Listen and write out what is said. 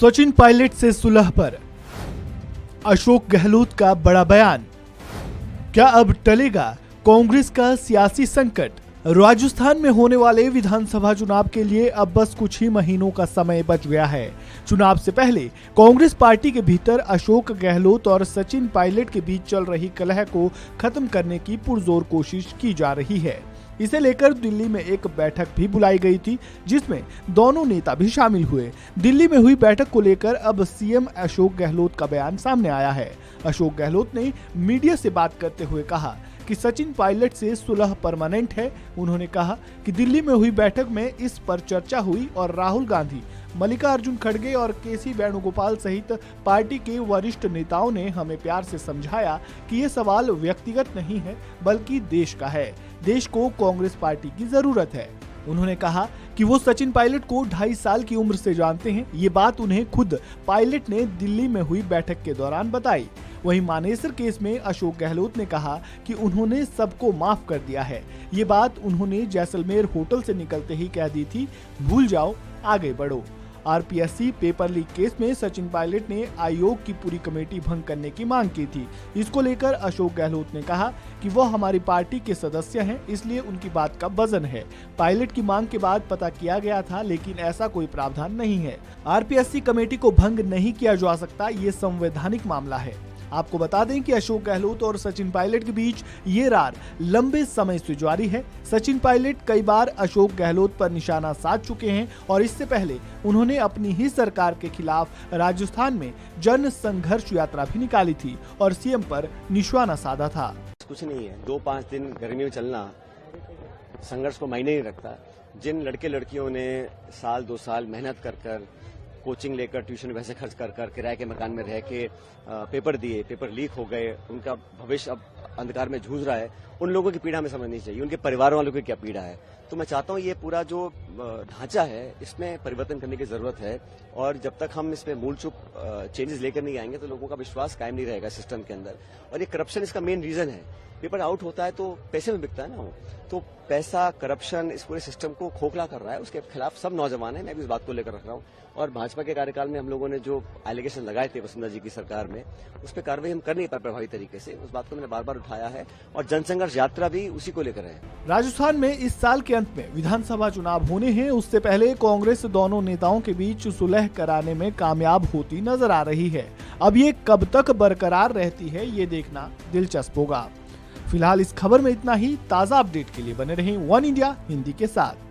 सचिन पायलट से सुलह पर अशोक गहलोत का बड़ा बयान। क्या अब टलेगा कांग्रेस का सियासी संकट? राजस्थान में होने वाले विधानसभा चुनाव के लिए अब बस कुछ ही महीनों का समय बच गया है। चुनाव से पहले कांग्रेस पार्टी के भीतर अशोक गहलोत और सचिन पायलट के बीच चल रही कलह को खत्म करने की पुरजोर कोशिश की जा रही है। इसे लेकर दिल्ली में एक बैठक भी बुलाई गई थी, जिसमें दोनों नेता भी शामिल हुए। दिल्ली में हुई बैठक को लेकर अब सीएम अशोक गहलोत का बयान सामने आया है। अशोक गहलोत ने मीडिया से बात करते हुए कहा कि सचिन पायलट से सुलह परमानेंट है। उन्होंने कहा कि दिल्ली में हुई बैठक में इस पर चर्चा हुई और राहुल गांधी, मल्लिकार्जुन खड़गे और केसी वेणुगोपाल सहित पार्टी के वरिष्ठ नेताओं ने हमें प्यार से समझाया कि ये सवाल व्यक्तिगत नहीं है बल्कि देश का है। देश को कांग्रेस पार्टी की जरूरत है। उन्होंने कहा कि वो सचिन पायलट को 2.5 साल की उम्र से जानते हैं। ये बात उन्हें खुद पायलट ने दिल्ली में हुई बैठक के दौरान बताई। वहीं मानेसर केस में अशोक गहलोत ने कहा कि उन्होंने सबको माफ कर दिया है। ये बात उन्होंने जैसलमेर होटल से निकलते ही कह दी थी, भूल जाओ, आगे बढ़ो। आरपीएससी पेपर लीक केस में सचिन पायलट ने आयोग की पूरी कमेटी भंग करने की मांग की थी। इसको लेकर अशोक गहलोत ने कहा कि वो हमारी पार्टी के सदस्य हैं, इसलिए उनकी बात का वजन है। पायलट की मांग के बाद पता किया गया था, लेकिन ऐसा कोई प्रावधान नहीं है। आरपीएससी कमेटी को भंग नहीं किया जा सकता, ये संवैधानिक मामला है। आपको बता दें कि अशोक गहलोत और सचिन पायलट के बीच ये रार लंबे समय से जारी है। सचिन पायलट कई बार अशोक गहलोत पर निशाना साध चुके हैं और इससे पहले उन्होंने अपनी ही सरकार के खिलाफ राजस्थान में जन संघर्ष यात्रा भी निकाली थी और सीएम पर निशाना साधा था। कुछ नहीं है, 2-5 दिन गर्मी में चलना संघर्ष को मायने नहीं रखता। जिन लड़के लड़कियों ने साल 2 साल मेहनत कर कोचिंग लेकर, ट्यूशन पैसे खर्च कर किराए के मकान में रह के पेपर दिए, पेपर लीक हो गए, उनका भविष्य अब अंधकार में जूझ रहा है, उन लोगों की पीड़ा हमें समझनी चाहिए, उनके परिवार वालों की क्या पीड़ा है। तो मैं चाहता हूँ ये पूरा जो ढांचा है इसमें परिवर्तन करने की जरूरत है और जब तक हम इसमें मूल चूक चेंजेस लेकर नहीं आएंगे तो लोगों का विश्वास कायम नहीं रहेगा सिस्टम के अंदर। और ये करप्शन इसका मेन रीजन है। पेपर आउट होता है तो पैसे में बिकता है ना, वो तो पैसा, करप्शन इस पूरे सिस्टम को खोखला कर रहा है। उसके खिलाफ सब नौजवान है, मैं भी इस बात को लेकर रख रहा हूँ। और भाजपा के कार्यकाल में हम लोगों ने जो एलिगेशन लगाए थे वसुंधरा जी की सरकार में, उस पर कार्रवाई हम कर नहीं पाए प्रभावी तरीके से। उस बात को मैंने बार बार उठाया है और जनसंघर्ष यात्रा भी उसी को लेकर है। राजस्थान में इस साल के अंत में विधानसभा चुनाव होने हैं। उससे पहले कांग्रेस दोनों नेताओं के बीच सुलह कराने में कामयाब होती नजर आ रही है। अब ये कब तक बरकरार रहती है, ये देखना दिलचस्प होगा। फिलहाल इस खबर में इतना ही। ताजा अपडेट के लिए बने रहें वन इंडिया हिंदी के साथ।